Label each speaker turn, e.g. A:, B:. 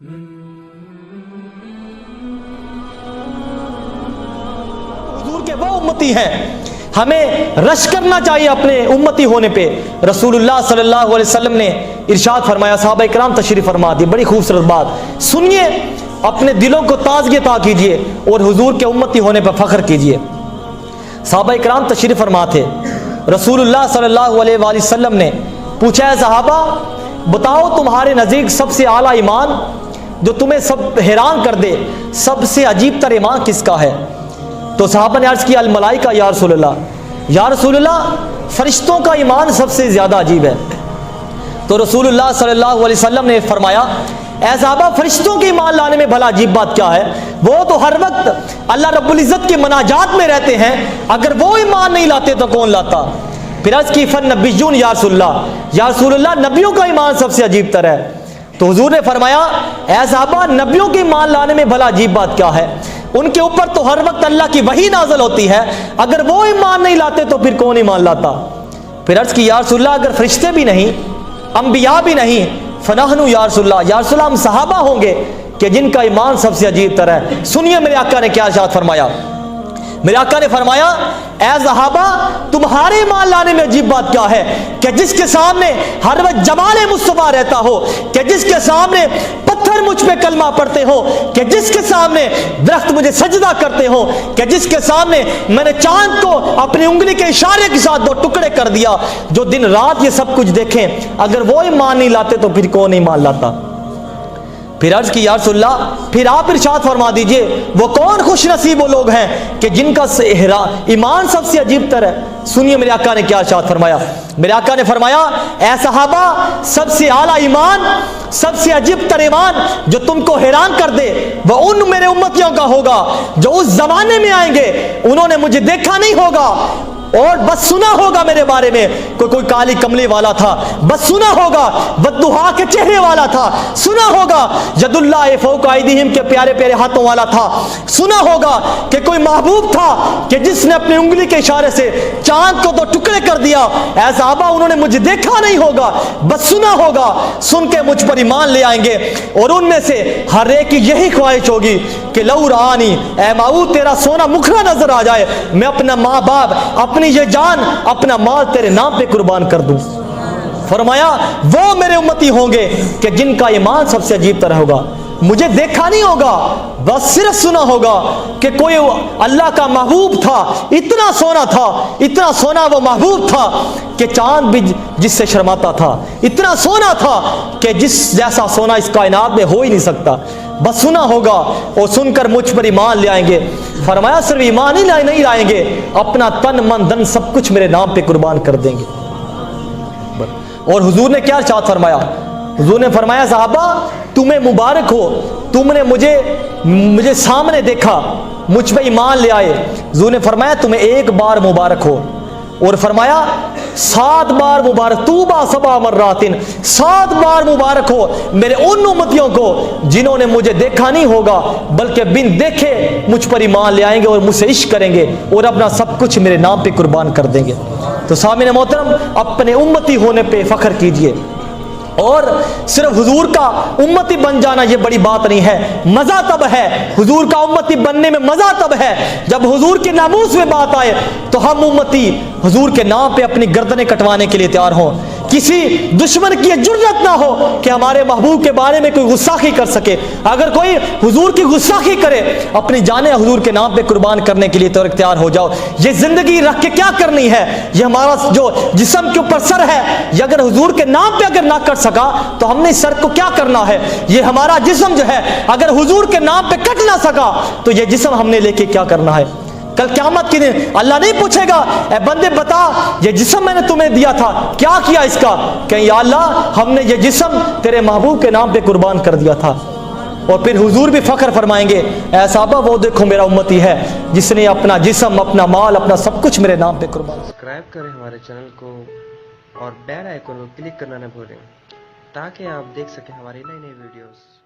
A: हुजूर के वो उम्मती हैं, हमें रश करना चाहिए अपने उम्मती होने पे। रसूलुल्लाह सल्लल्लाहु अलैहि वसल्लम ने इरशाद फरमाया, सहाबा इकराम तशरीफ फरमा दी, बड़ी खूबसूरत बात सुनिए, अपने दिलों को ताज़गी अता कीजिए और हुजूर के उम्मती होने पर फख्र कीजिए। सहाबा इकराम तशरीफ फरमा थे, रसूलुल्लाह सल्लल्लाहु अलैहि वसल्लम ने पूछा है, सहाबा बताओ तुम्हारे नज़दीक सबसे आला ईमान जो तुम्हें सब हैरान कर दे, सबसे अजीब तर ईमान किसका है? तो सहाबा ने अर्ज़ किया, अल मलाइका या रसूलल्लाह, या रसूलल्लाह फरिश्तों का ईमान सबसे ज़्यादा अजीब है। तो रसूलुल्लाह सल्लल्लाहु अलैहि वसल्लम ने फरमाया, ऐ सहाबा फरिश्तों के ईमान लाने में भला अजीब बात क्या है? वो तो हर वक्त अल्लाह रब्बुल इज़्ज़त के मनाजात में रहते हैं, अगर वो ईमान नहीं लाते तो कौन लाता? फिर अर्ज़ की, फन नबिय्युन या रसूलल्लाह नबियों का ईमान सबसे अजीब तर है। तो हुजूर ने फरमाया, ऐ सहाबा नबियों के ईमान लाने में भला अजीब बात क्या है? उनके ऊपर तो हर वक्त अल्लाह की वही नाज़िल होती है, अगर वो ईमान नहीं लाते तो फिर कौन ईमान लाता? फिर अर्ज़ की, या रसूलल्लाह अगर फरिश्ते भी नहीं, अंबिया भी नहीं, फनहनु या रसूलल्लाह हम सहाबा होंगे कि जिनका ईमान सबसे अजीब तरह है। सुनिए मेरे आका ने क्या इरशाद फरमाया। मेरे आका ने फरमाया, ऐ सहाबा तुम्हारे ईमान लाने में अजीब बात क्या है कि जिसके सामने हर वक्त जमाले मुस्तफा रहता हो, कि जिसके सामने पत्थर मुझ पे कलमा पढ़ते हो, कि जिसके सामने दरख्त मुझे सजदा करते हो, कि जिसके सामने मैंने चांद को अपनी उंगली के इशारे के साथ दो टुकड़े कर दिया, जो दिन रात ये सब कुछ देखें, अगर वो ईमान नहीं लाते तो फिर कौन ईमान लाता? फिर अर्ज की, या रसूलल्लाह फिर आप इरशाद फरमा दीजिए, वो कौन खुश नसीब वो लोग हैं कि जिनका ईमान सबसे अजीब तर है। सुनिए मेरे आका ने क्या इरशाद फरमाया। मेरे आका ने फरमाया, ऐ सहाबा सबसे आला ईमान, सबसे अजीब तर ईमान जो तुमको हैरान कर दे, वो उन मेरे उम्मतियों का होगा जो उस जमाने में आएंगे, उन्होंने मुझे देखा नहीं होगा और बस सुना होगा मेरे बारे में, कोई काली कमली वाला था, बस सुना होगा बद्दुहा के चेहरे वाला था, सुना होगा यदुल्लाह फौक ऐदीहिम के प्यारे प्यारे हाथों वाला था, सुना होगा कि कोई महबूब था कि जिसने अपनी उंगली के इशारे से चांद को दो टुकड़े कर दिया। ऐसा आबा उन्होंने मुझे देखा नहीं होगा, बस सुना होगा, सुन के मुझ पर ईमान ले आएंगे और उनमें से हर एक की यही ख्वाहिश होगी कि लौ रानी, ऐ माऊद तेरा सोना मुखरा नजर आ जाए, मैं अपना माँ बाप, अपनी ये जान, अपना माल तेरे नाम पे कुर्बान कर दूं। फरमाया वो मेरे उम्मती होंगे कि जिनका ईमान सबसे अजीब तरह होगा, मुझे देखा नहीं होगा, बस सिर्फ सुना होगा कि कोई अल्लाह का महबूब था, इतना सोना था, इतना सोना वो महबूब था कि चांद भी जिससे शर्माता था, इतना सोना था कि जिस जैसा सोना इस कायनात में हो ही नहीं सकता, बस सुना होगा और सुनकर मुझ पर ईमान ले आएंगे। फरमाया सिर्फ ईमान ही नहीं लाएंगे, अपना तन मन धन सब कुछ मेरे नाम पे कुर्बान कर देंगे। और हुजूर ने क्या इरशाद फरमाया? हुजूर ने फरमाया, सहाबा तुम्हें मुबारक हो, तुमने मुझे सामने देखा, मुझ पे ईमान ले आए। हुजूर ने फरमाया तुम्हें एक बार मुबारक हो, और फरमाया 7 बार मुबारक, तूबा सबा मर्रातिन, 7 बार मुबारक हो मेरे उन उम्मतियों को जिन्होंने मुझे देखा नहीं होगा, बल्कि बिन देखे मुझ पर ईमान ले आएंगे और मुझसे इश्क करेंगे और अपना सब कुछ मेरे नाम पे कुर्बान कर देंगे। तो सामने मोहतरम, अपने उम्मती होने पे फख्र कीजिए, और सिर्फ हुजूर का उम्मती बन जाना ये बड़ी बात नहीं है, मजा तब है, हुजूर का उम्मती बनने में मजा तब है जब हुजूर के नामूस में बात आए तो हम उम्मती हुजूर के नाम पे अपनी गर्दनें कटवाने के लिए तैयार हों, किसी दुश्मन की जुर्रत ना हो कि हमारे महबूब के बारे में कोई गुस्साखी कर सके। अगर कोई हुजूर की गुस्साखी करे, अपनी जाने हुजूर के नाम पे कुर्बान करने के लिए तो तैयार हो जाओ। ये जिंदगी रख के क्या करनी है, ये हमारा जो जिस्म के ऊपर सर है, ये अगर हुजूर के नाम पे अगर ना कर सका तो हमने इस सर को क्या करना है? ये हमारा जिस्म जो है अगर हुजूर के नाम पे कट ना सका तो ये जिस्म हमने लेके क्या करना है? कल क़यामत के दिन अल्लाह नहीं पूछेगा, ए बंदे बता ये जिस्म मैंने तुम्हें दिया था क्या किया इसका? कहीं या अल्लाह हमने ये जिस्म तेरे महबूब के नाम पे कुर्बान कर दिया था। और फिर हुजूर भी फख्र फरमाएंगे, ऐ साहबा वो देखो मेरा उम्मती है जिसने अपना जिस्म, अपना माल, अपना सब कुछ मेरे नाम पे कुर्बान।
B: सब्सक्राइब करें हमारे चैनल को और बेल आइकन को क्लिक करना न भूलें ताकि आप देख सकें हमारी नई नई वीडियोस।